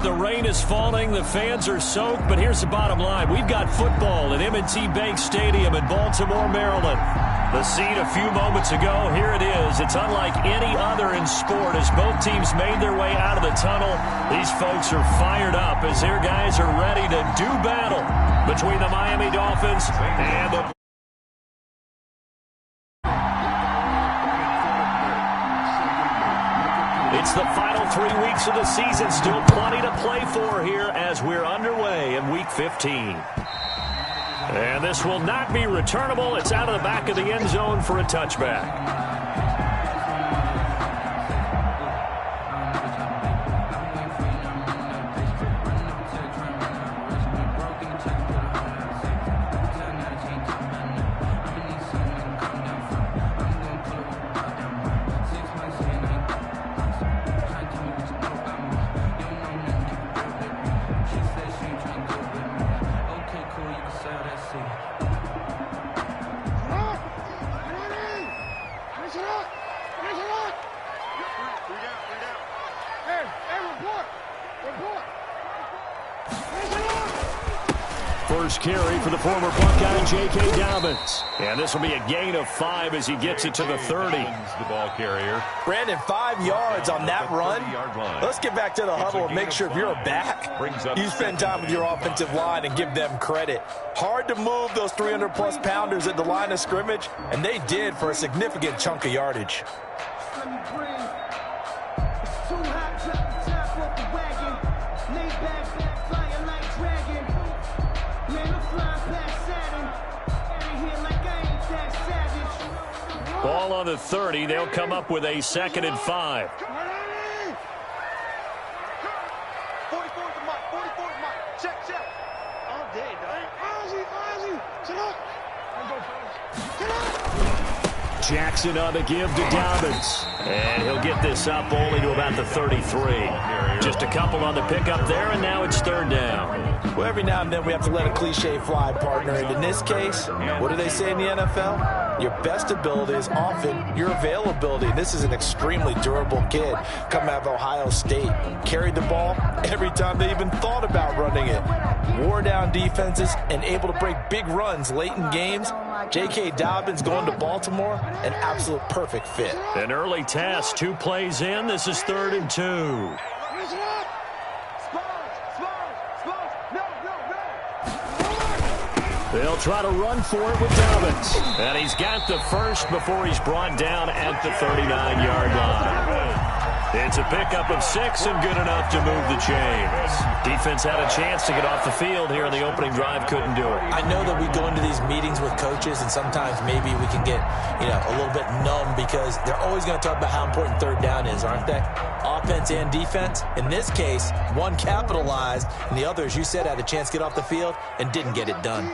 The rain is falling. The fans are soaked. But here's the bottom line. We've got football at M&T Bank Stadium in Baltimore, Maryland. The scene a few moments ago, here it is. It's unlike any other in sport as both teams made their way out of the tunnel. These folks are fired up as their guys are ready to do battle between the Miami Dolphins and the... It's the final 3 weeks of the season. Still plenty to play for here as we're underway in Week 15. And this will not be returnable. It's out of the back of the end zone for a touchback. First carry for the former Buckeye, J.K. Dobbins. And this will be a gain of 5 as he gets it to the 30. The ball carrier. Brandon, 5 yards on that run. Let's get back to the huddle and make sure if you're a back, you spend time with your offensive line and give them credit. Hard to move those 300-plus pounders at the line of scrimmage, and they did for a significant chunk of yardage. Ball on the 30. They'll come up with a 2nd and 5. Jackson on the give to Dobbins. And he'll get this up only to about the 33. Just a couple on the pickup there, and now it's 3rd down. Well, every now and then we have to let a cliche fly, partner. And in this case, what do they say in the NFL? Your best ability is often your availability. This is an extremely durable kid coming out of Ohio State. Carried the ball every time they even thought about running it. Wore down defenses and able to break big runs late in games. J.K. Dobbins going to Baltimore, an absolute perfect fit. An early test, 2 plays in. This is 3rd and 2. They'll try to run for it with Dobbins. And he's got the first before he's brought down at the 39-yard line. It's a pickup of 6 and good enough to move the chains. Defense had a chance to get off the field here in the opening drive, couldn't do it. I know that we go into these meetings with coaches, and sometimes maybe we can get, a little bit numb because they're always going to talk about how important 3rd down is, aren't they? Offense and defense. In this case, one capitalized, and the other, as you said, had a chance to get off the field and didn't get it done.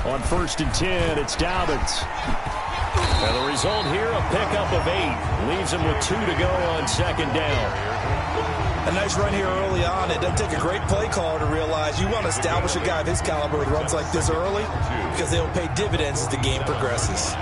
On 1st and 10, it's Dobbins. And the result here, a pickup of 8. Leaves him with 2 to go on 2nd down. A nice run here early on. It doesn't take a great play caller to realize you want to establish a guy of his caliber with runs like this early because they will pay dividends as the game progresses.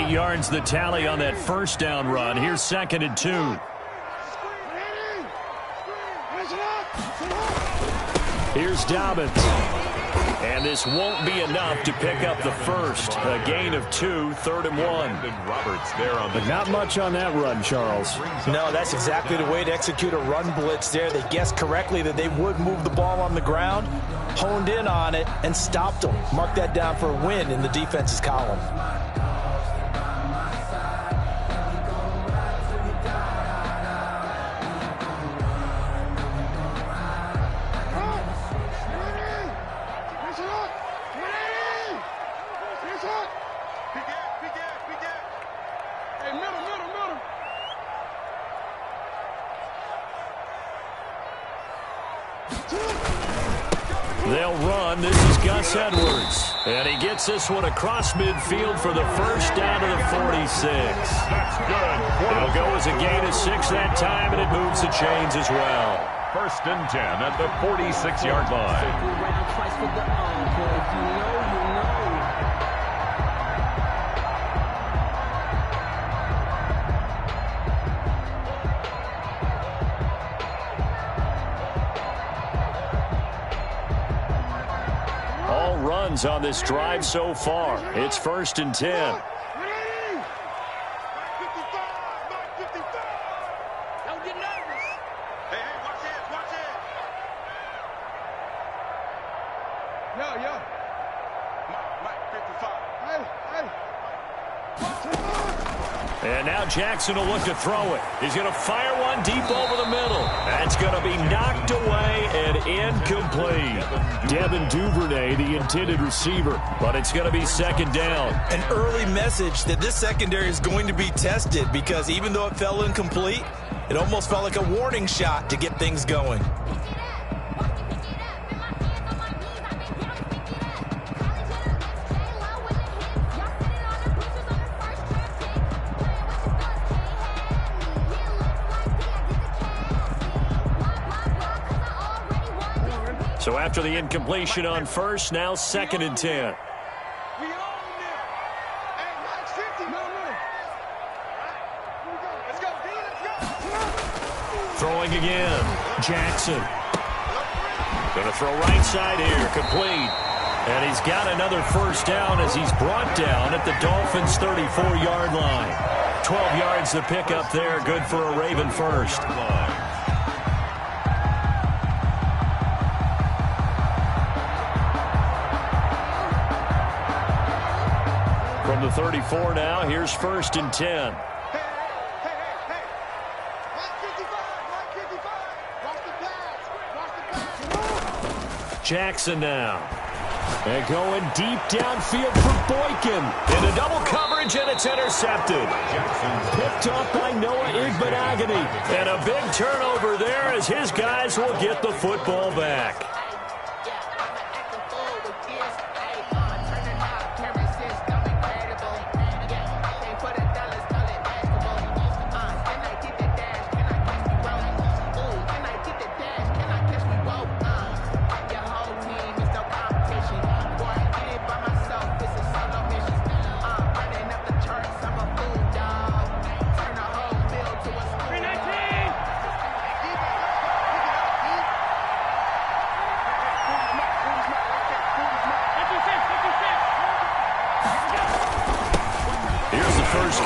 Yards the tally on that 1st down run. Here's 2nd and 2. Here's Dobbins. And this won't be enough to pick up the first. A gain of 2, 3rd and 1. Roberts there on the but not much on that run, Charles. No, that's exactly the way to execute a run blitz there. They guessed correctly that they would move the ball on the ground, honed in on it, and stopped them. Mark that down for a win in the defense's column. They'll they'll run. This is Gus Edwards. And he gets this one across midfield for the first down to the 46. That's good. It'll go as a gain of 6 that time, and it moves the chains as well. First and 10 at the 46-yard line. All runs on this drive so far. It's first and 10. And now Jackson will look to throw it. He's going to fire one deep over the middle. That's going to be knocked away and incomplete. Devin Duvernay, the intended receiver, but it's going to be second down. An early message that this secondary is going to be tested because even though it fell incomplete, it almost felt like a warning shot to get things going. So after the incompletion on first, now second and 10. Throwing again. Jackson. Going to throw right side here. Complete. And he's got another first down as he's brought down at the Dolphins' 34-yard line. 12 yards to pick up there. Good for a Raven first. From the 34 now, here's first and 10. Jackson now. And going deep downfield for Boykin. Into double coverage, and it's intercepted. Picked off by Noah Igbenogany. And a big turnover there as his guys will get the football back.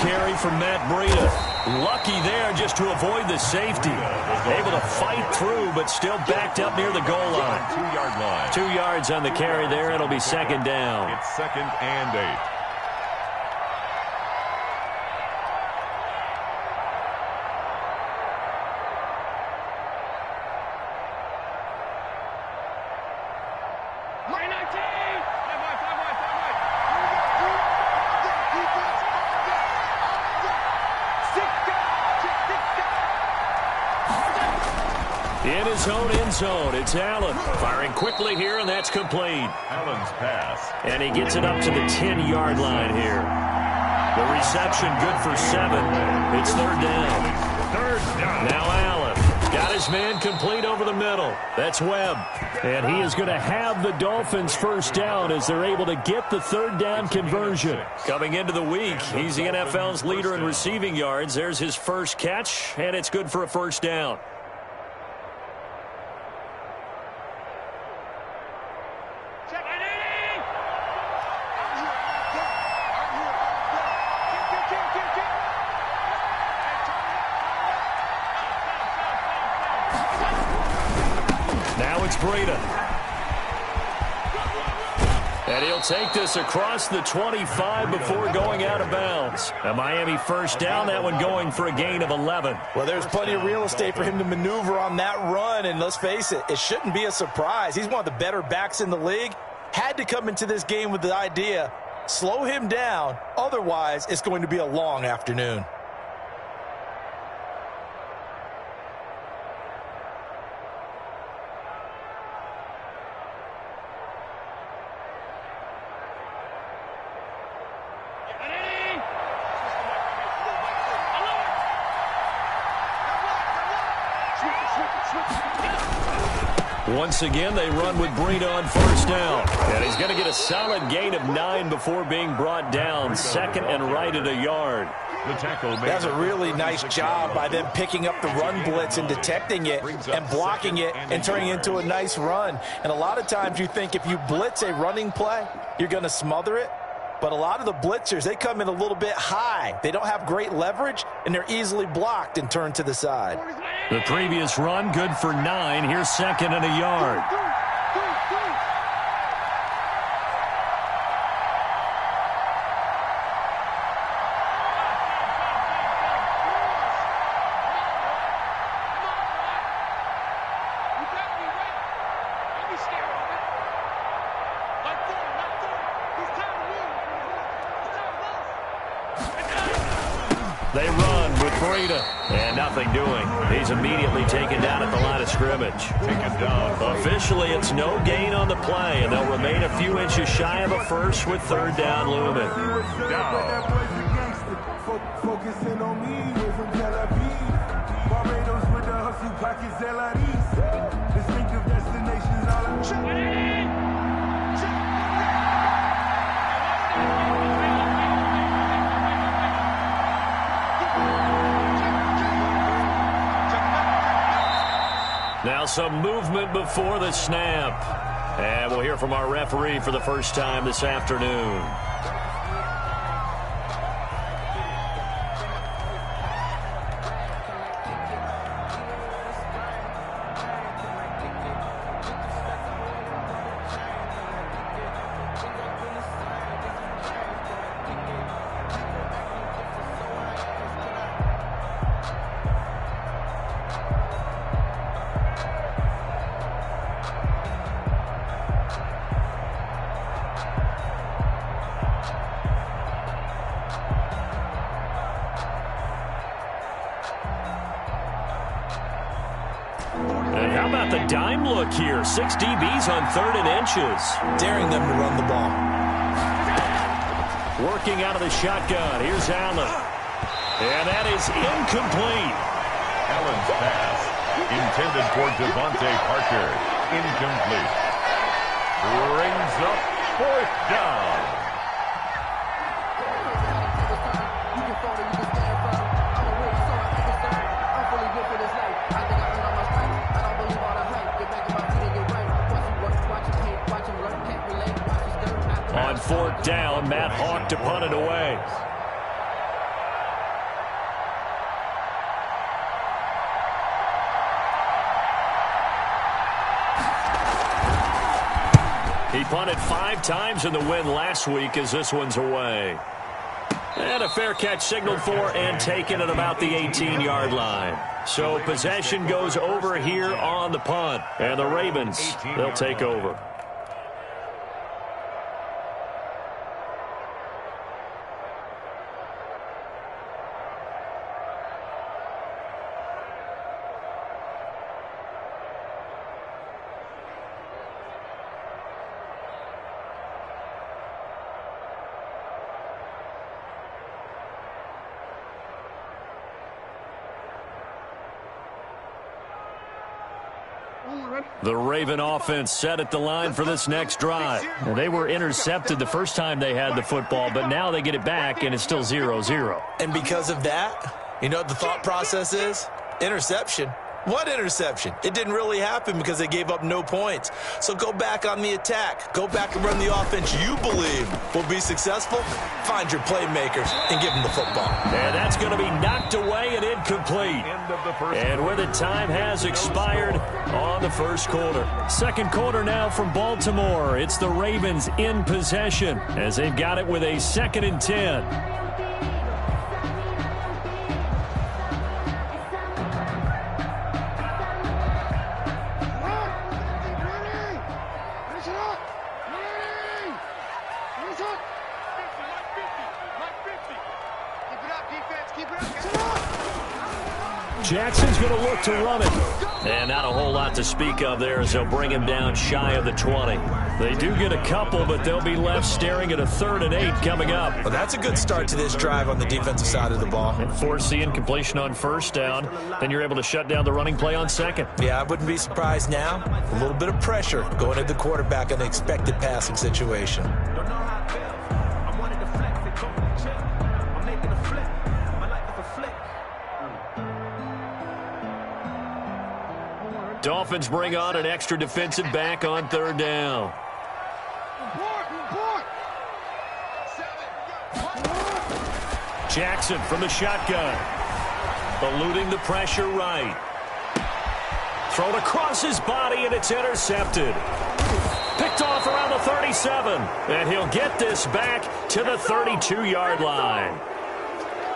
Carry from Matt Breida. Lucky there just to avoid the safety. Able to fight through, but still backed up near the goal line. 2-yard line. 2 yards on the carry there. It'll be second down. It's second and 8. In his own end zone, it's Allen. Firing quickly here, and that's complete. Allen's pass. And he gets it up to the 10-yard line here. The reception good for 7. It's third down. Third down. Now Allen. Got his man complete over the middle. That's Webb. And he is going to have the Dolphins first down as they're able to get the third down conversion. Coming into the week, he's the NFL's leader in receiving yards. There's his first catch, and it's good for a first down. Now it's Breida. And he'll take this across the 25 before going out of bounds. A Miami first down, that one going for a gain of 11. Well, there's plenty of real estate for him to maneuver on that run, and let's face it, it shouldn't be a surprise. He's one of the better backs in the league. Had to come into this game with the idea, slow him down, otherwise it's going to be a long afternoon. Once again, they run with Breida on first down. And he's going to get a solid gain of 9 before being brought down. Second and right at a yard. That's a really nice job by them picking up the run blitz and detecting it and blocking it and turning it into a nice run. And a lot of times you think if you blitz a running play, you're going to smother it. But a lot of the blitzers, they come in a little bit high. They don't have great leverage, and they're easily blocked and turned to the side. The previous run, good for 9. Here's second and a yard. They run with Breida, and nothing doing. He's immediately taken down at the line of scrimmage. Taken down. Officially, it's no gain on the play, and they'll remain a few inches shy of a first with third down looming. Focusing on me, we're from Tel Aviv. Barbados with the hustle pockets, LREs. Distinctive destinations all around. Now some movement before the snap. And we'll hear from our referee for the first time this afternoon. And how about the dime look here? 6 DBs on 3rd and inches. Daring them to run the ball. Working out of the shotgun. Here's Allen. And that is incomplete. Allen's pass intended for Devontae Parker. Incomplete. Brings up 4th down. On 4th down, Matt Hawk to punt it away. He punted 5 times in the win last week as this one's away. And a fair catch signaled for and taken at about the 18-yard line. So possession goes over here on the punt. And the Ravens, they'll take over. The Raven offense set at the line for this next drive. They were intercepted the first time they had the football, but now they get it back, and it's still 0-0. And because of that, you know what the thought process is? Interception. What interception? It didn't really happen because they gave up no points. So go back on the attack. Go back and run the offense you believe will be successful. Find your playmakers and give them the football. And that's going to be knocked away and incomplete. And with it, time has expired on the first quarter. Second quarter now from Baltimore. It's the Ravens in possession as they've got it with a 2nd and 10. Jackson's going to look to run it. And not a whole lot to speak of there as they'll bring him down shy of the 20. They do get a couple, but they'll be left staring at a 3rd and 8 coming up. Well, that's a good start to this drive on the defensive side of the ball. And force the incompletion on 1st down. Then you're able to shut down the running play on 2nd. Yeah, I wouldn't be surprised now. A little bit of pressure going at the quarterback in the expected passing situation. Dolphins bring on an extra defensive back on 3rd down. Jackson from the shotgun. Eluding the pressure right. Thrown across his body, and it's intercepted. Picked off around the 37. And he'll get this back to the 32-yard line.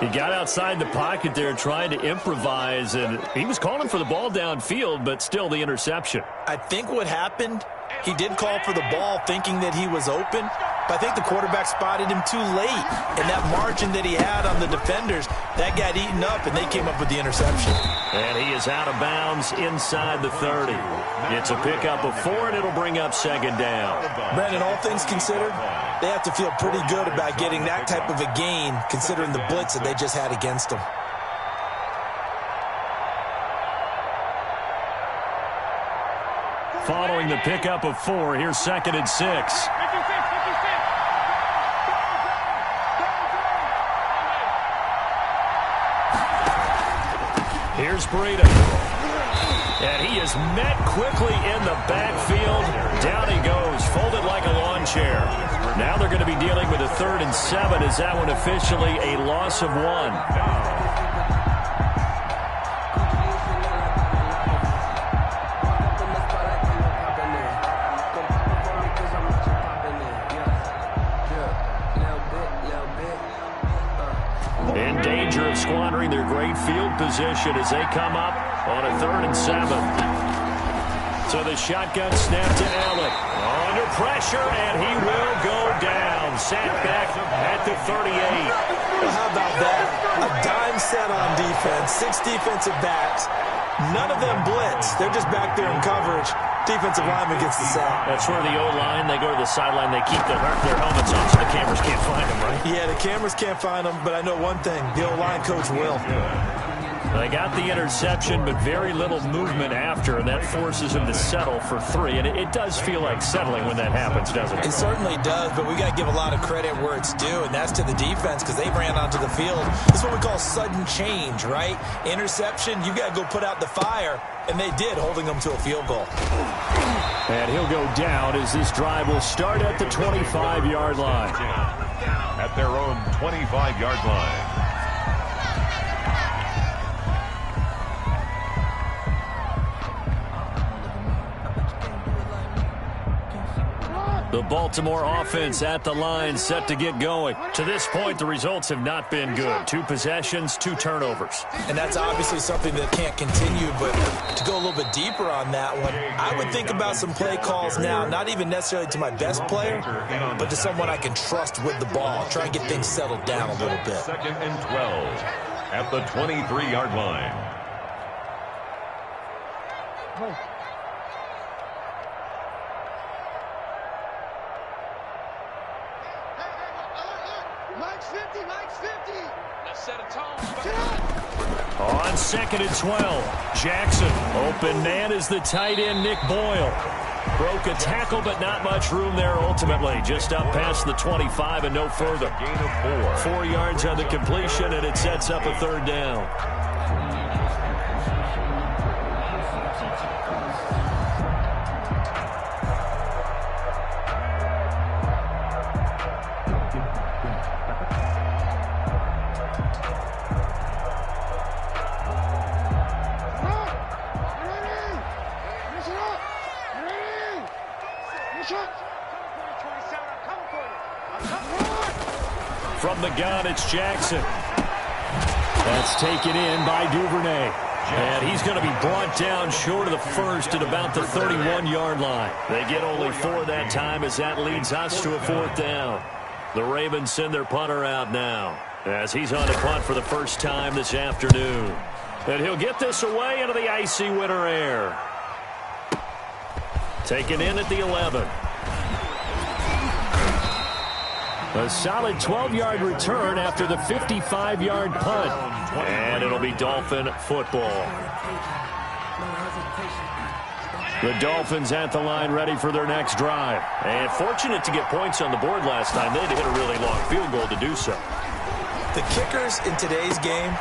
He got outside the pocket there trying to improvise, and he was calling for the ball downfield, but still the interception. I think what happened, he did call for the ball thinking that he was open, but I think the quarterback spotted him too late. And that margin that he had on the defenders, that got eaten up, and they came up with the interception. And he is out of bounds inside the 30. It's a pickup of 4, and it'll bring up 2nd down. Brandon, all things considered, they have to feel pretty good about getting that type of a gain, considering the blitz that they just had against them. Following the pickup of 4, here's 2nd and 6. Here's Breida. And he is met quickly in the backfield. Down he goes, folded like a lawn chair. Now they're going to be dealing with a 3rd and 7. Is that one officially a loss of 1? In danger of squandering their great field position as they come up on a 3rd and 7. So the shotgun snap to Allen. Under pressure, and he will go down. Sacked back at the 38. Well, how about that? A dime set on defense. 6 defensive backs. None of them blitz. They're just back there in coverage. Defensive lineman gets the sack. That's where the O-line, they go to the sideline, they keep their helmets on so the cameras can't find them, right? Yeah, the cameras can't find them, but I know one thing. The O-line coach will. They got the interception, but very little movement after, and that forces them to settle for 3. And it does feel like settling when that happens, doesn't it? It certainly does, but we got to give a lot of credit where it's due, and that's to the defense because they ran onto the field. This is what we call sudden change, right? Interception, you got to go put out the fire, and they did, holding them to a field goal. And he'll go down as this drive will start at the 25-yard line. At their own 25-yard line. The Baltimore offense at the line, set to get going. To this point, the results have not been good. 2 possessions, 2 turnovers. And that's obviously something that can't continue, but to go a little bit deeper on that one, I would think about some play calls now, not even necessarily to my best player, but to someone I can trust with the ball. Try and get things settled down a little bit. 2nd and 12 at the 23-yard line. On 2nd and 12, Jackson. Open man is the tight end, Nick Boyle. Broke a tackle, but not much room there ultimately. Just up past the 25 and no further. Gain of 4. 4 yards on the completion, and it sets up a 3rd down. From the gun, it's Jackson. That's taken in by Duvernay. And he's going to be brought down short of the first at about the 31-yard line. They get only 4 that time as that leads us to a 4th down. The Ravens send their punter out now as he's on a punt for the first time this afternoon. And he'll get this away into the icy winter air. Taken in at the 11. A solid 12-yard return after the 55-yard punt. And it'll be Dolphin football. The Dolphins at the line ready for their next drive. And fortunate to get points on the board last time. They had to hit a really long field goal to do so. The kickers in today's game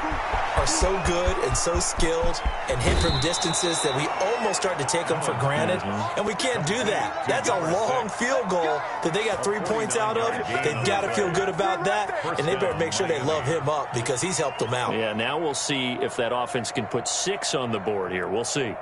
are so good and so skilled and hit from distances that we almost start to take them for granted. And we can't do that. That's a long field goal that they got 3 points out of. They've got to feel good about that, and they better make sure they love him up because he's helped them out. Yeah, now we'll see if that offense can put 6 on the board here. We'll see.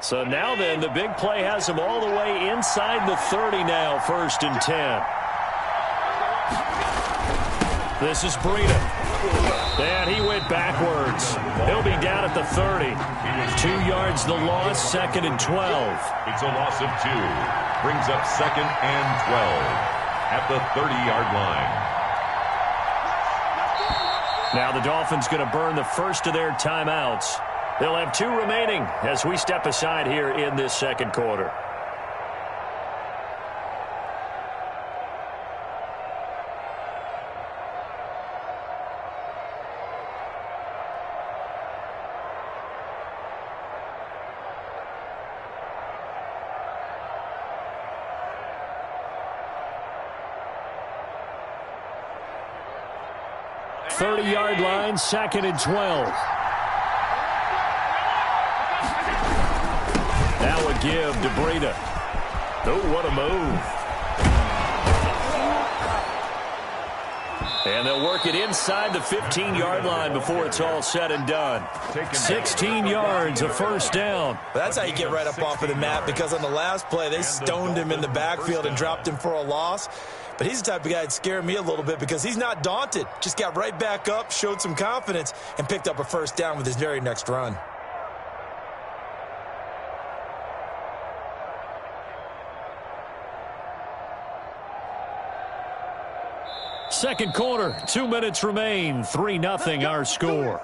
So now then, the big play has him all the way inside the 30 now, 1st and 10. This is Breida. And he went backwards. He'll be down at the 30. 2 yards the loss, 2nd and 12. It's a loss of 2. Brings up 2nd and 12 at the 30-yard line. Now the Dolphins going to burn the first of their timeouts. They'll have 2 remaining as we step aside here in this second quarter. Thirty-yard line, 2nd and 12. That would give to Breida. Oh, what a move. And they'll work it inside the 15-yard line before it's all said and done. 16 yards, a 1st down. That's how you get right up off of the mat, because on the last play, they stoned him in the backfield and dropped him for a loss. But he's the type of guy that scared me a little bit because he's not daunted. Just got right back up, showed some confidence, and picked up a 1st down with his very next run. Second quarter, 2 minutes remain. 3-0 our score.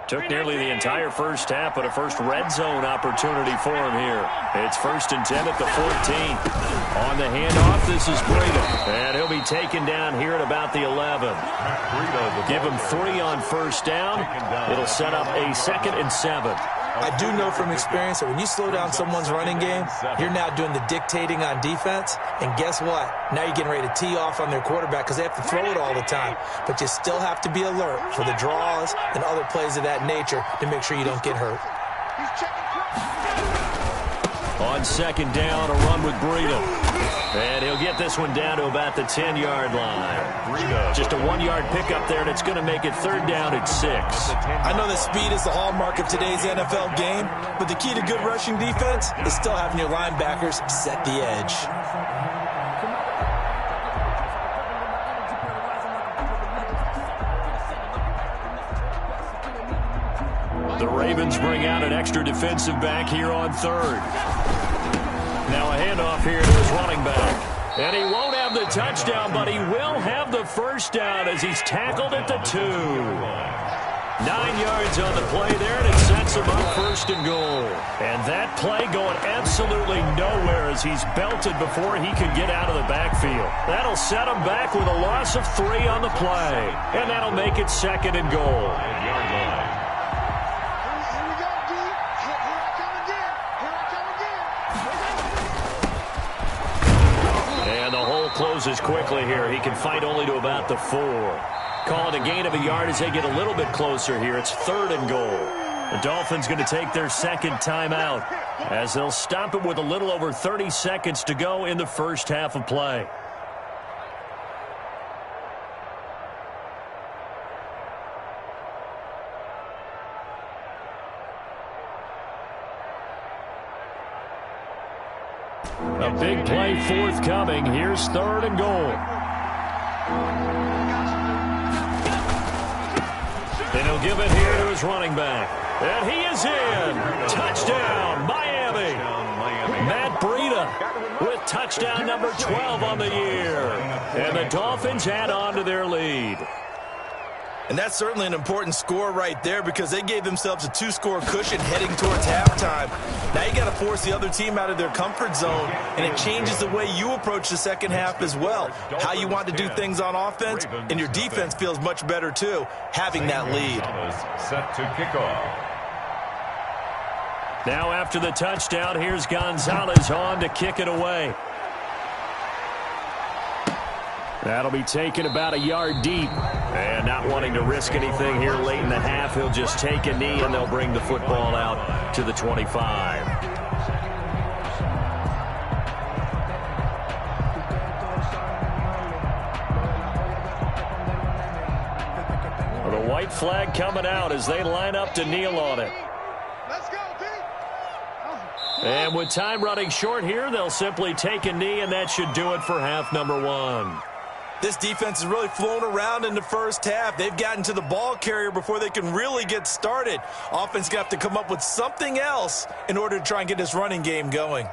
Took nearly the entire first half, but a first red zone opportunity for him here. It's 1st and 10 at the 14. On the handoff, this is Breida. And he'll be taken down here at about the 11. Give him 3 on 1st down. It'll set up a 2nd and 7. I do know from experience that when you slow down someone's running game, you're now doing the dictating on defense. And guess what? Now you're getting ready to tee off on their quarterback because they have to throw it all the time. But you still have to be alert for the draws and other plays of that nature to make sure you don't get hurt. On 2nd down, a run with Breida. And he'll get this one down to about the 10-yard line. Just a 1-yard pickup there, and it's going to make it 3rd down at 6. I know that speed is the hallmark of today's NFL game, but the key to good rushing defense is still having your linebackers set the edge. The Ravens bring out an extra defensive back here on 3rd. Now a handoff here to his running back. And he won't have the touchdown, but he will have the 1st down as he's tackled at the 2. 9 yards on the play there, and it sets him up 1st and goal. And that play going absolutely nowhere as he's belted before he can get out of the backfield. That'll set him back with a loss of 3 on the play. And that'll make it 2nd and goal. Closes quickly here. He can fight only to about the 4. Call it a gain of a yard as they get a little bit closer here. It's 3rd and goal. The Dolphins going to take their 2nd timeout as they'll stop it with a little over 30 seconds to go in the first half of play. A big play forthcoming. Here's 3rd and goal. And he'll give it here to his running back. And he is in. Touchdown, Miami. Matt Breida with touchdown number 12 on the year. And the Dolphins add on to their lead. And that's certainly an important score right there because they gave themselves a 2-score cushion heading towards halftime. Now you got to force the other team out of their comfort zone, and it changes the way you approach the second half as well. How you want to do things on offense, and your defense feels much better too, having that lead. Set to kick off. Now after the touchdown, here's Gonzalez on to kick it away. That'll be taken about a yard deep. And not wanting to risk anything here late in the half, he'll just take a knee and they'll bring the football out to the 25. Well, the white flag coming out as they line up to kneel on it. And with time running short here, they'll simply take a knee, and that should do it for half number 1. This defense has really flown around in the first half. They've gotten to the ball carrier before they can really get started. Offense got to come up with something else in order to try and get this running game going.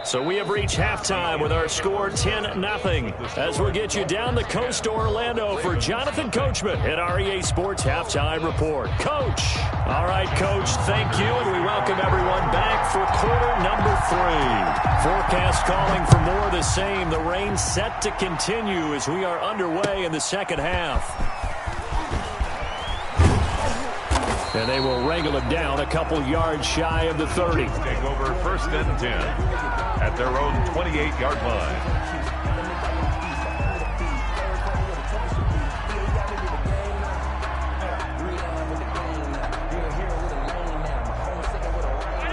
So we have reached halftime with our score 10-0. As we'll get you down the coast to Orlando for Jonathan Coachman at our EA Sports Halftime Report. Coach. All right, Coach, thank you, and we welcome everyone back for quarter number 3. Forecast calling for more of the same. The rain set to continue as we are underway in the second half. And they will wrangle it down a couple yards shy of the 30. Take over 1st and 10 at their own 28-yard line.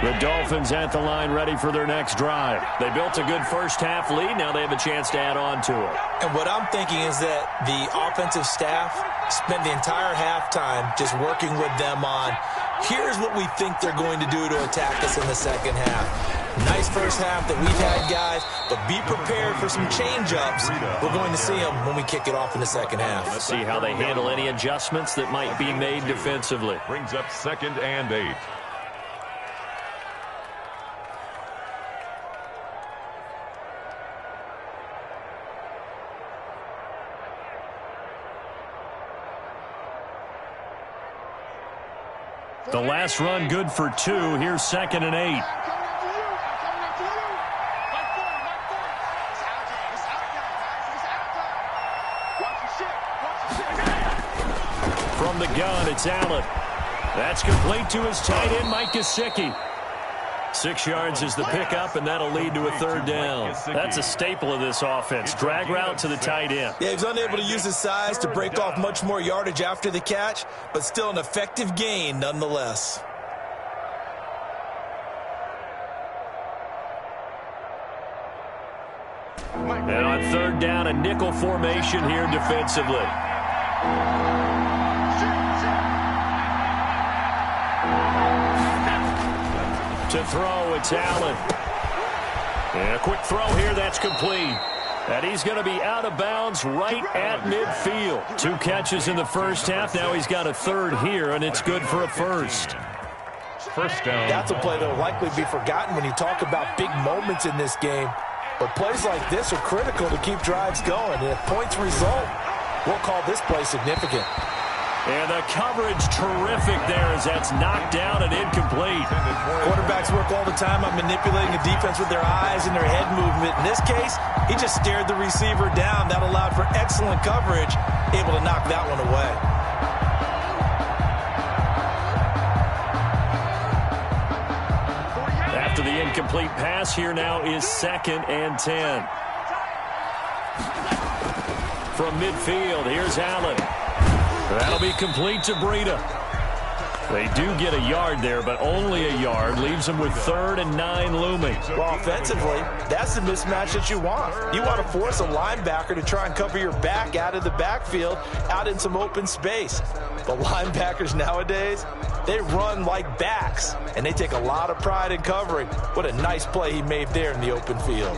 The Dolphins at the line ready for their next drive. They built a good first half lead. Now they have a chance to add on to it. And what I'm thinking is that the offensive staff spent the entire halftime just working with them on, here's what we think they're going to do to attack us in the second half. Nice first half that we've had, guys, but be prepared for some change-ups. We're going to see them when we kick it off in the second half. Let's see how they handle any adjustments that might be made defensively. Brings up 2nd and 8. The last run good for 2. Here's 2nd and 8. From the gun, it's Allen. That's complete to his tight end, Mike Gesicki. 6 yards is the pickup, and that'll lead to a 3rd down. That's a staple of this offense. Drag route to the tight end. Yeah, he was unable to use his size to break off much more yardage after the catch, but still an effective gain nonetheless. And on 3rd down, a nickel formation here defensively. To throw, it's Allen. And a quick throw here, that's complete. And he's going to be out of bounds right at midfield. 2 catches in the first half. Now he's got a 3rd here, and it's good for a 1st. 1st down. That's a play that will likely be forgotten when you talk about big moments in this game. But plays like this are critical to keep drives going. And if points result, we'll call this play significant. And the coverage terrific there as that's knocked down and incomplete. Quarterbacks work all the time on manipulating the defense with their eyes and their head movement. In this case, he just stared the receiver down. That allowed for excellent coverage, able to knock that one away. After the incomplete pass, here now is 2nd and 10. From midfield, here's Allen. That'll be complete to Breida. They do get a yard there, but only a yard. Leaves them with 3rd and 9 looming. Well, offensively, that's the mismatch that you want. You want to force a linebacker to try and cover your back out of the backfield, out in some open space. The linebackers nowadays, They run like backs, and they take a lot of pride in covering. What a nice play he made there in the open field.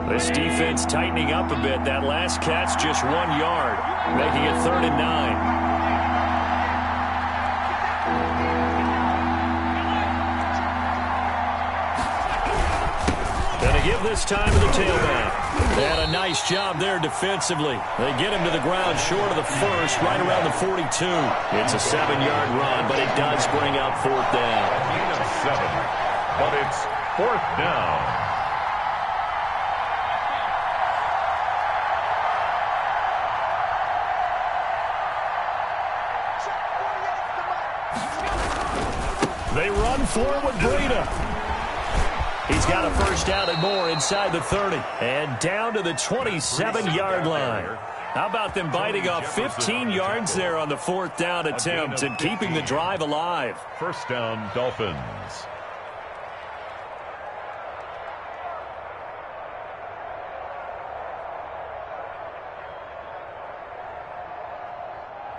This defense tightening up a bit. That last catch just 1 yard, making it 3rd and 9. Going to give this time to the tailback. They had a nice job there defensively. They get him to the ground short of the first, right around the 42. It's a 7-yard run, but it does bring up 4th down. Gain of 7, but it's 4th down. They run for it with Breida. He's got a first down and more inside the 30. And down to the 27-yard line. How about them biting off 15 yards there on the 4th down attempt and keeping the drive alive? First down, Dolphins.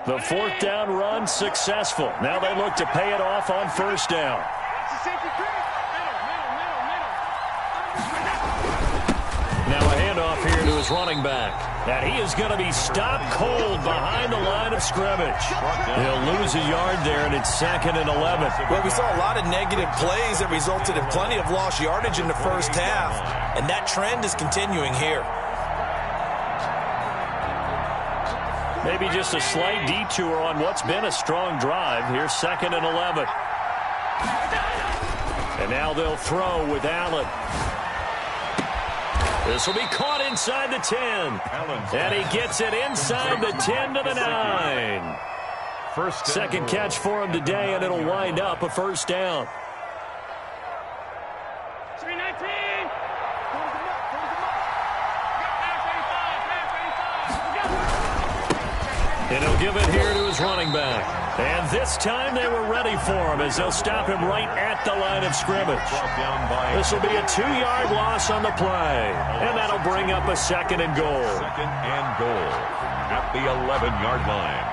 The 4th down run successful. Now they look to pay it off on first down. Now a handoff here to his running back. And he is going to be stopped cold behind the line of scrimmage. He'll lose a yard there, and it's 2nd and 11. Well, we saw a lot of negative plays that resulted in plenty of lost yardage in the first half, and that trend is continuing here. Maybe just a slight detour on what's been a strong drive. Here's 2nd and 11. And now they'll throw with Allen. This will be caught inside the 10. And he gets it inside the 10 to the 9. Second catch for him today, and it'll wind up a first down. And he'll give it here to his running back. And this time they were ready for him as they'll stop him right at the line of scrimmage. This will be a 2-yard loss on the play. And that'll bring up a 2nd and goal. 2nd and goal at the 11-yard line.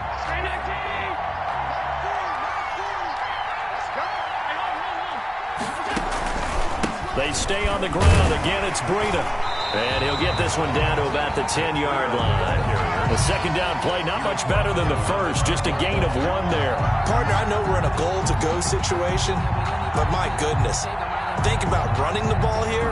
They stay on the ground. Again, it's Breida. And he'll get this one down to about the 10-yard line. The second down play, not much better than the first. Just a gain of 1 there. Partner, I know we're in a goal-to-go situation, but my goodness. Think about running the ball here.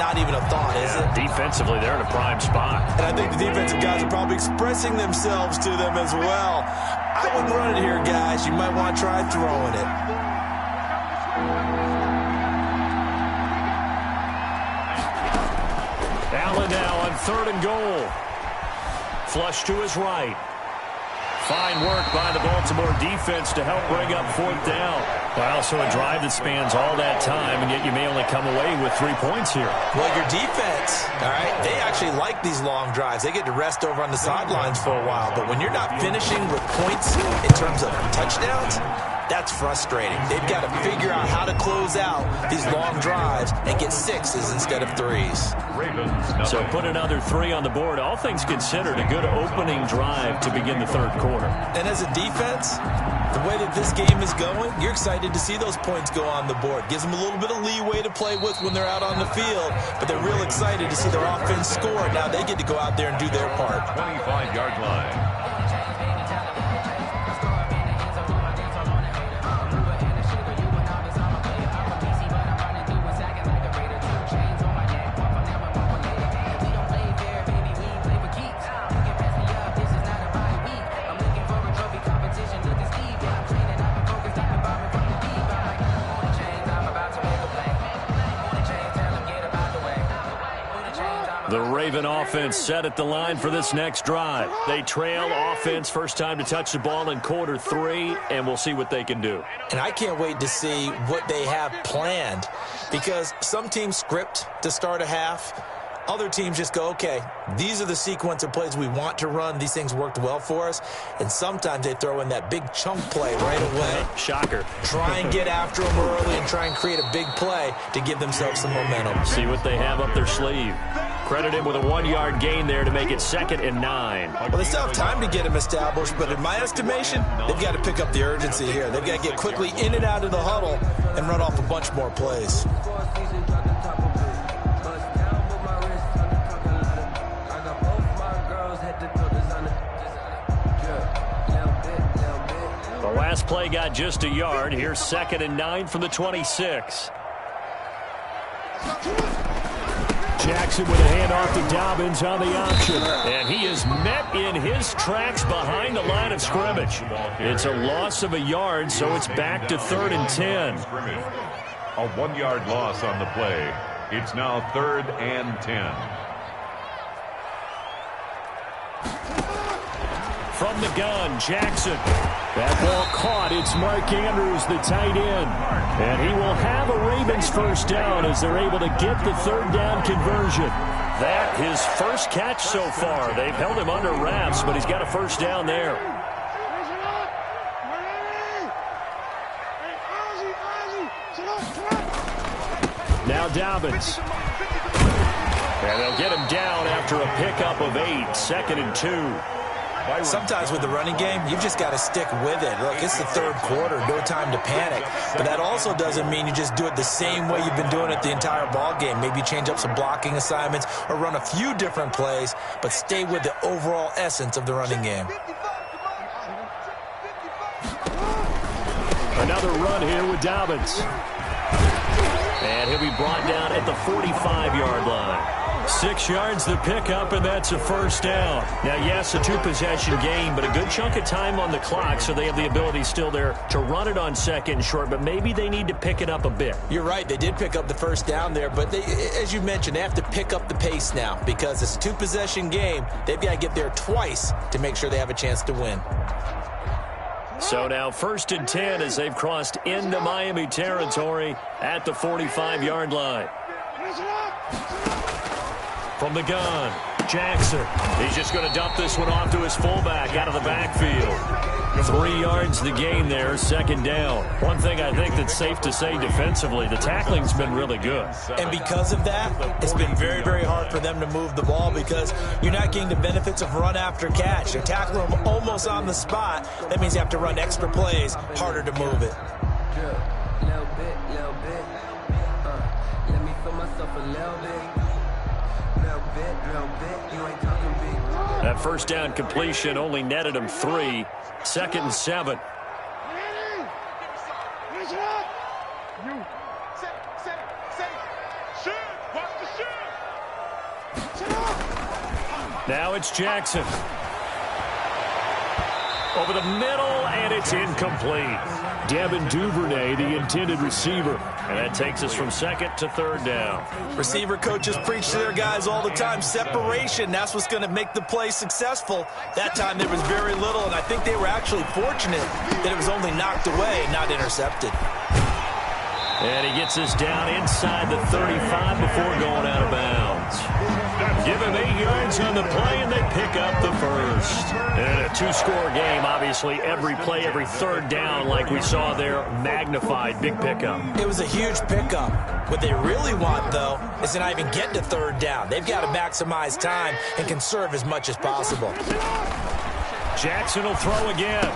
Not even a thought, is it? Defensively, they're in a prime spot. And I think the defensive guys are probably expressing themselves to them as well. I wouldn't run it here, guys. You might want to try throwing it. Allen now on 3rd and goal. Flush to his right. Fine work by the Baltimore defense to help bring up 4th down. Well, so a drive that spans all that time, and yet you may only come away with 3 points here. Well, your defense, all right, they actually like these long drives. They get to rest over on the sidelines for a while. But when you're not finishing with points in terms of touchdowns, that's frustrating. They've got to figure out how to close out these long drives and get 6s instead of 3s. So put another 3 on the board. All things considered, a good opening drive to begin the 3rd quarter. And as a defense, the way that this game is going, you're excited to see those points go on the board. Gives them a little bit of leeway to play with when they're out on the field, but they're real excited to see their offense score. Now they get to go out there and do their part. 25-yard line. The Raven offense set at the line for this next drive. They trail offense, first time to touch the ball in quarter 3, and we'll see what they can do. And I can't wait to see what they have planned, because some teams script to start a half. Other teams just go, okay, these are the sequence of plays we want to run. These things worked well for us. And sometimes they throw in that big chunk play right away. Shocker. Try and get after them early and try and create a big play to give themselves some momentum. See what they have up their sleeve. Credit him with a 1-yard gain there to make it 2nd and 9. Well, they still have time to get him established, but in my estimation, they've got to pick up the urgency here. They've got to get quickly in and out of the huddle and run off a bunch more plays. The last play got just a yard. Here's 2nd and 9 from the 26. Jackson with a handoff to Dobbins on the option. And he is met in his tracks behind the line of scrimmage. It's a loss of a yard, so it's back to 3rd and 10. A 1-yard loss on the play. It's now 3rd and 10. From the gun, Jackson. That ball caught. It's Mark Andrews, the tight end. And he will have a Ravens first down as they're able to get the 3rd down conversion. That his first catch so far. They've held him under wraps, but he's got a first down there. Now Dobbins. And they'll get him down after a pickup of 8, 2nd and 2. Sometimes with the running game, you've just got to stick with it. Look, it's the 3rd quarter, no time to panic. But that also doesn't mean you just do it the same way you've been doing it the entire ball game. Maybe change up some blocking assignments or run a few different plays, but stay with the overall essence of the running game. Another run here with Dobbins. And he'll be brought down at the 45-yard line. 6 yards the pickup, and that's a first down. Now, yes, a 2-possession game, but a good chunk of time on the clock, so they have the ability still there to run it on 2nd and short, but maybe they need to pick it up a bit. You're right. They did pick up the first down there, but they, as you mentioned, they have to pick up the pace now because it's a 2-possession game. They've got to get there twice to make sure they have a chance to win. So now 1st and 10 as they've crossed into Miami territory at the 45-yard line. From the gun, Jackson. He's just going to dump this one off to his fullback out of the backfield. 3 yards the gain there, 2nd down. One thing I think that's safe to say defensively, the tackling's been really good. And because of that, it's been very, very hard for them to move the ball because you're not getting the benefits of run after catch. They're tackling them almost on the spot. That means you have to run extra plays, harder to move it. Little bit. Let me feel myself a little bit. You ain't talking big. That first down completion only netted him 3. 2nd and 7. Now it's Jackson. Over the middle, and it's incomplete. Devin Duvernay, the intended receiver. And that takes us from 2nd to 3rd down. Receiver coaches preach to their guys all the time. Separation, that's what's going to make the play successful. That time there was very little, and I think they were actually fortunate that it was only knocked away, not intercepted. And he gets this down inside the 35 before going out of bounds. Give him 8 yards on the play, and they pick up the first. And a 2-score game, obviously, every play, every 3rd down, like we saw there, magnified, big pickup. It was a huge pickup. What they really want, though, is to not even get to 3rd down. They've got to maximize time and conserve as much as possible. Jackson will throw again.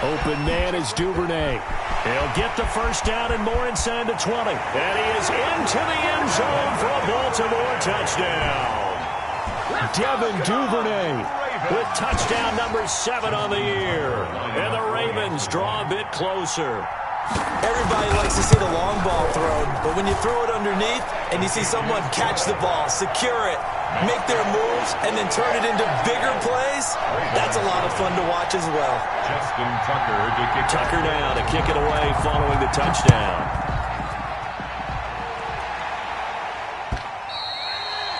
Open man is Duvernay. He'll get the first down and more inside the 20. And he is into the end zone for a Baltimore touchdown. Devin Duvernay with touchdown number 7 on the year. And the Ravens draw a bit closer. Everybody likes to see the long ball thrown, but when you throw it underneath and you see someone catch the ball, secure it, make their moves, and then turn it into bigger plays, that's a lot of fun to watch as well. Justin Tucker to kick. Tucker now to kick it away following the touchdown.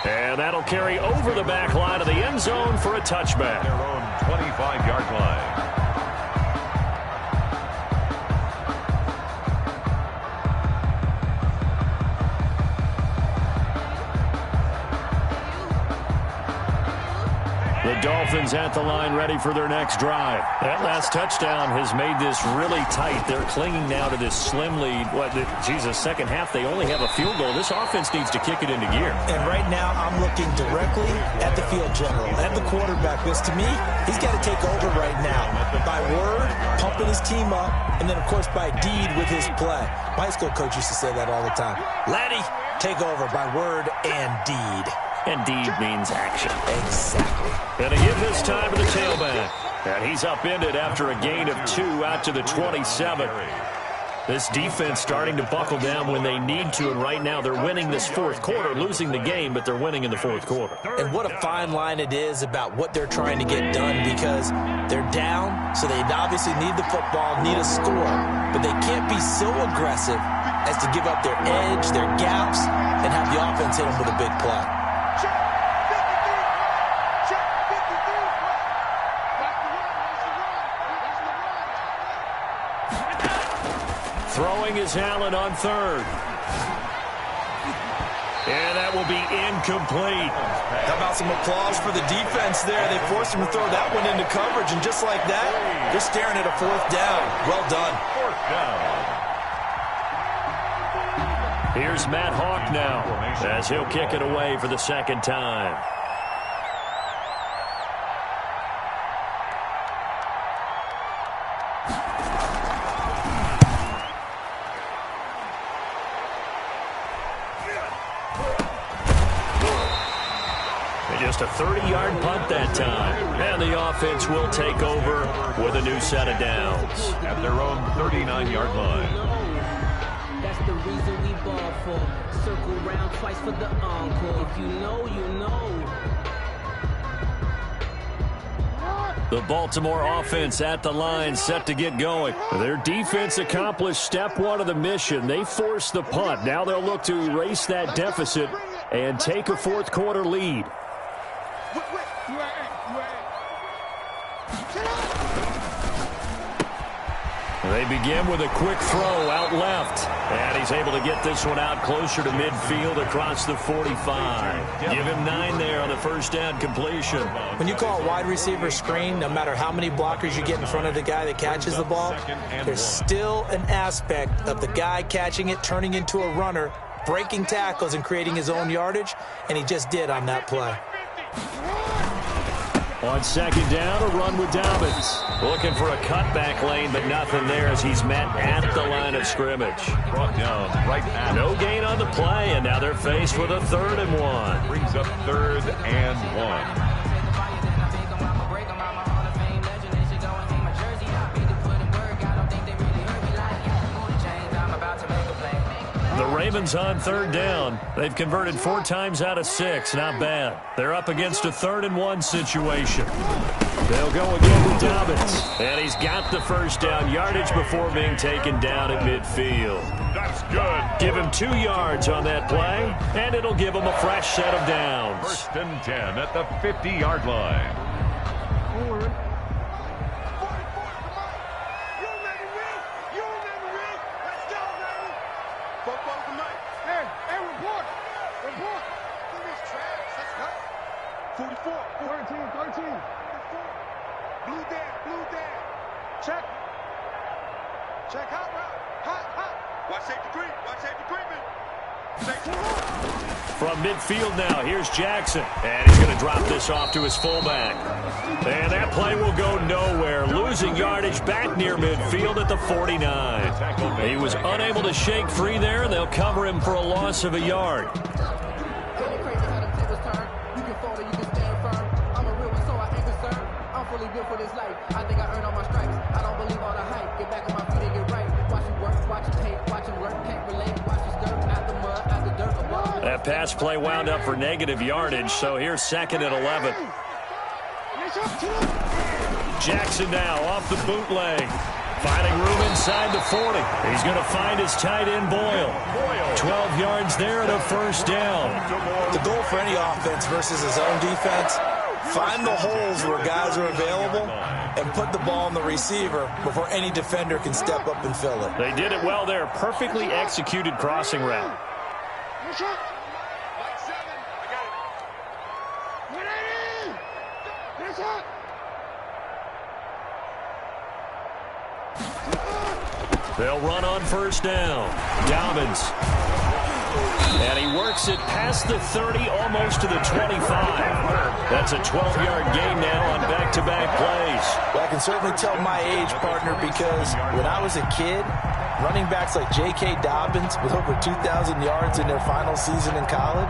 And that'll carry over the back line of the end zone for a touchback. Their own 25-yard line. The Dolphins at the line, ready for their next drive. That last touchdown has made this really tight. They're clinging now to this slim lead. Second half, they only have a field goal. This offense needs to kick it into gear. And right now, I'm looking directly at the field general, at the quarterback. Because to me, he's got to take over right now. By word, pumping his team up, and then, of course, by deed with his play. My high school coach used to say that all the time. Laddie, take over by word and deed. And deed means action. Exactly. And they give this time to the tailback. And he's upended after a gain of 2 out to the 27. This defense starting to buckle down when they need to, and right now they're winning this fourth quarter, losing the game, but they're winning in the fourth quarter. And what a fine line it is about what they're trying to get done, because they're down, so they obviously need the football, need a score, but they can't be so aggressive as to give up their edge, their gaps, and have the offense hit them with a big play. Throwing is Allen on third. And that will be incomplete. How about some applause for the defense there? They forced him to throw that one into coverage, and just like that, they're staring at a fourth down. Well done. Fourth down. Here's Matt Hawk now, as he'll kick it away for the second time. Just a 30-yard punt that time. And the offense will take over with a new set of downs. At their own 39-yard line. That's the reason we ball for. Circle round twice for the encore. If you know, you know. The Baltimore offense at the line, set to get going. Their defense accomplished step 1 of the mission. They forced the punt. Now they'll look to erase that deficit and take a fourth quarter lead. They begin with a quick throw out left. And he's able to get this one out closer to midfield across the 45. Give him 9 there on the first down completion. When you call a wide receiver screen, no matter how many blockers you get in front of the guy that catches the ball, there's still an aspect of the guy catching it, turning into a runner, breaking tackles and creating his own yardage, and he just did on that play. On second down, a run with Dobbins. Looking for a cutback lane, but nothing there as he's met at the line of scrimmage. Brought down right at No gain on the play, and now they're faced with a 3rd and 1. brings up 3rd and 1. The Ravens on 3rd down. They've converted 4 times out of 6. Not bad. They're up against a 3rd and 1 situation. They'll go again with Dobbins. And he's got the first down yardage before being taken down at midfield. That's good. Give him 2 yards on that play, and it'll give him a fresh set of downs. 1st and 10 at the 50-yard line. From midfield now, here's Jackson. And he's going to drop this off to his fullback. And that play will go nowhere. Losing yardage back near midfield at the 49. He was unable to shake free there. They'll cover him for a loss of a yard. That pass play wound up for negative yardage, so here's 2nd and 11. Jackson now off the bootleg. Finding room inside the 40. He's going to find his tight end, Boyle. 12 yards there and a first down. The goal for any offense versus his own defense, find the holes where guys are available and put the ball on the receiver before any defender can step up and fill it. They did it well there. Perfectly executed crossing route. They'll run on first down. Dobbins. And he works it past the 30, almost to the 25. That's a 12-yard gain now on back-to-back plays. Well, I can certainly tell my age, partner, because when I was a kid, running backs like J.K. Dobbins with over 2,000 yards in their final season in college,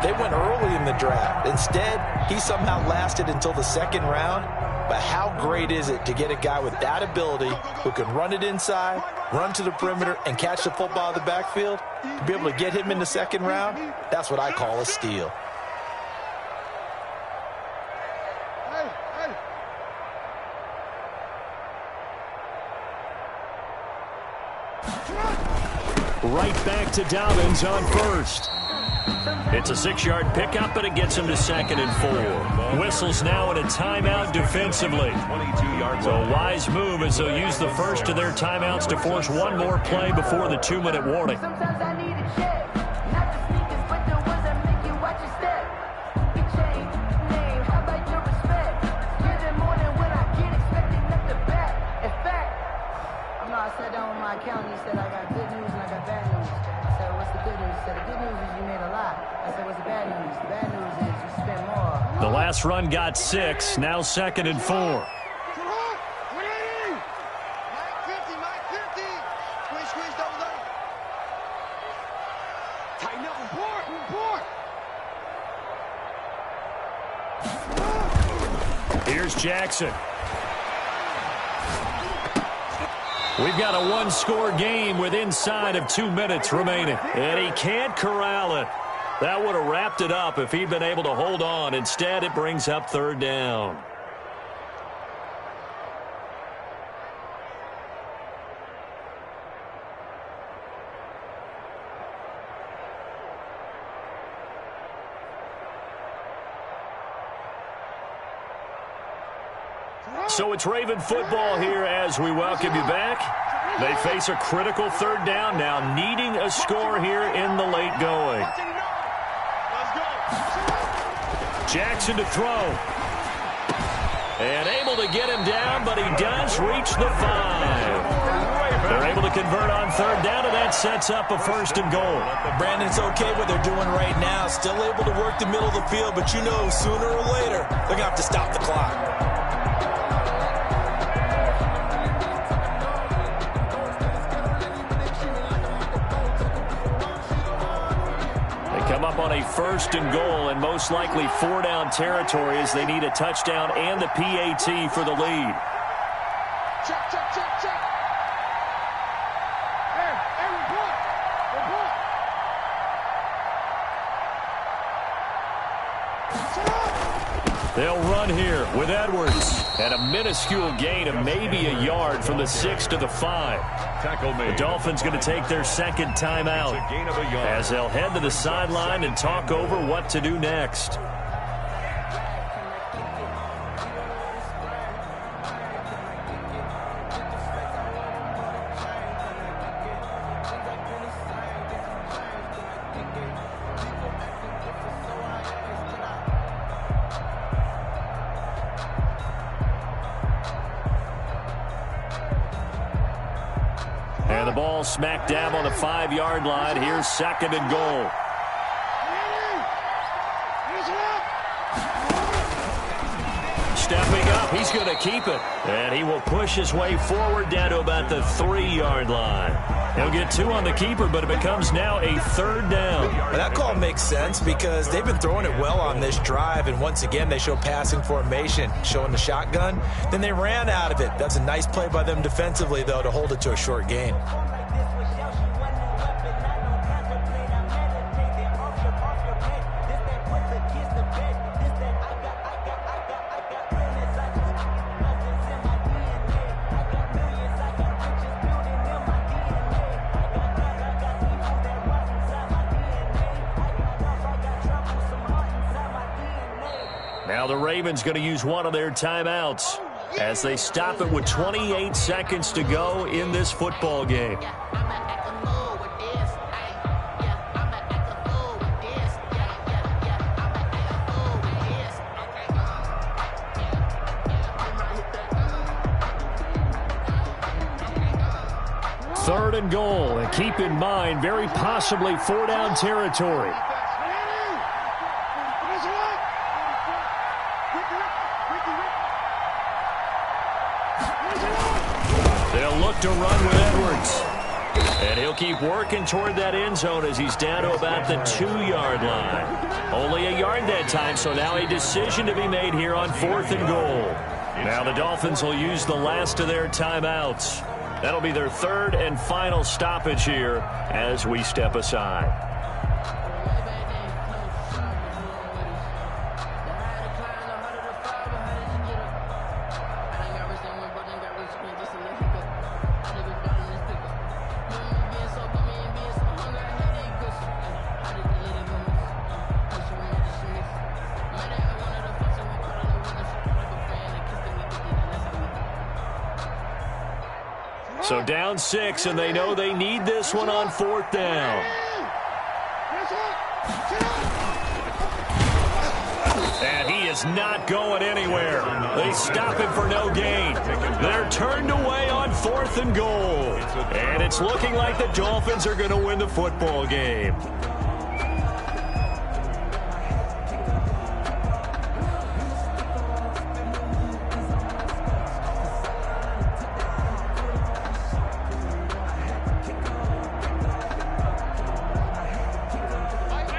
they went early in the draft. Instead, he somehow lasted until the second round. But how great is it to get a guy with that ability who can run it inside, run to the perimeter, and catch the football in the backfield? To be able to get him in the second round, that's what I call a steal. Right back to Dobbins on first. It's a 6-yard pickup, but it gets him to 2nd and 4. Whistles now in a timeout defensively. So a wise move as they'll use the first of their timeouts to force one more play before the 2-minute warning. Sometimes I need a check. Not the sneakers, but the ones that make you watch your step. Big chain, name, how about your respect? Good morning when I get expecting nothing back. In fact, I sat down with my accountant. He said, I got good news and I got bad news. I said, what's the good news? He said, the good news is you made a lot. I said, what's the bad news? The bad news is you spent more. The last run got 6, now 2nd and 4. Here's Jackson. We've got a one-score game with inside of 2 minutes remaining. And he can't corral it. That would have wrapped it up if he'd been able to hold on. Instead, it brings up 3rd down. So it's Raven football here as we welcome you back. They face a critical 3rd down now, needing a score here in the late going. Jackson to throw. And able to get him down, but he does reach the 5. They're able to convert on 3rd down, and that sets up a 1st and goal. Brandon, it's okay what they're doing right now. Still able to work the middle of the field, but you know sooner or later they're going to have to stop the clock. Come up on a 1st and goal and most likely 4-down territory as they need a touchdown and the PAT for the lead. Check, check, check, check. Hey, report. They'll run here with Edwards. And a minuscule gain of maybe a yard from the 6 to the 5. The Dolphins going to take their 2nd timeout as they'll head to the sideline and talk over what to do next. And the ball smack dab on the 5-yard line. Here's 2nd and goal. Stepping up, he's going to keep it. And he will push his way forward down to about the 3-yard line. He'll get 2 on the keeper, but it becomes now a 3rd down. Well, that call makes sense because they've been throwing it well on this drive, and once again they show passing formation, showing the shotgun. Then they ran out of it. That's a nice play by them defensively, though, to hold it to a short gain. Now the Ravens going to use one of their timeouts as they stop it with 28 seconds to go in this football game. 3rd and goal. And keep in mind, very possibly 4-down territory. They'll look to run with Edwards. And he'll keep working toward that end zone as he's down to about the 2-yard line. Only a yard that time, so now a decision to be made here on 4th and goal. Now the Dolphins will use the last of their timeouts. That'll be their 3rd and final stoppage here as we step aside. So down 6, and they know they need this one on 4th down. And he is not going anywhere. They stop him for no gain. They're turned away on 4th and goal. And it's looking like the Dolphins are going to win the football game.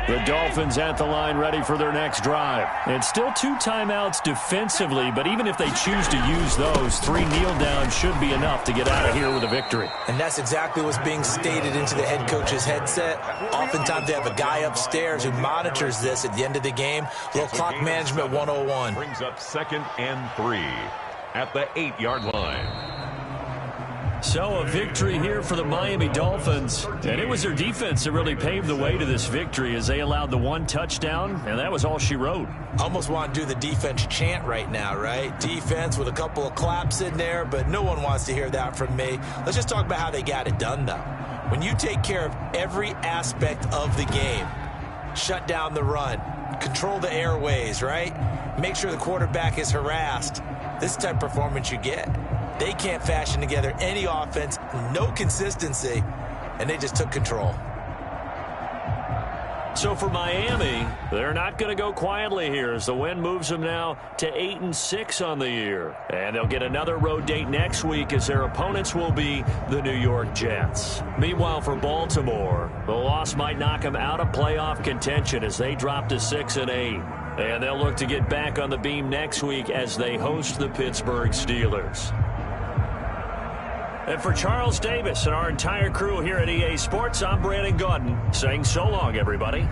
The Dolphins at the line ready for their next drive. And still 2 timeouts defensively, but even if they choose to use those, 3 kneel downs should be enough to get out of here with a victory. And that's exactly what's being stated into the head coach's headset. Oftentimes they have a guy upstairs who monitors this at the end of the game. Little clock management 101. Brings up 2nd and 3 at the 8-yard line. So a victory here for the Miami Dolphins. And it was their defense that really paved the way to this victory as they allowed the 1 touchdown, and that was all she wrote. Almost want to do the defense chant right now, right? Defense with a couple of claps in there, but no one wants to hear that from me. Let's just talk about how they got it done, though. When you take care of every aspect of the game, shut down the run, control the airways, right? Make sure the quarterback is harassed. This type of performance you get. They can't fashion together any offense, no consistency, and they just took control. So for Miami, they're not going to go quietly here as the win moves them now to 8-6 on the year. And they'll get another road date next week as their opponents will be the New York Jets. Meanwhile, for Baltimore, the loss might knock them out of playoff contention as they drop to 6-8. And they'll look to get back on the beam next week as they host the Pittsburgh Steelers. And for Charles Davis and our entire crew here at EA Sports, I'm Brandon Gaudin saying so long, everybody.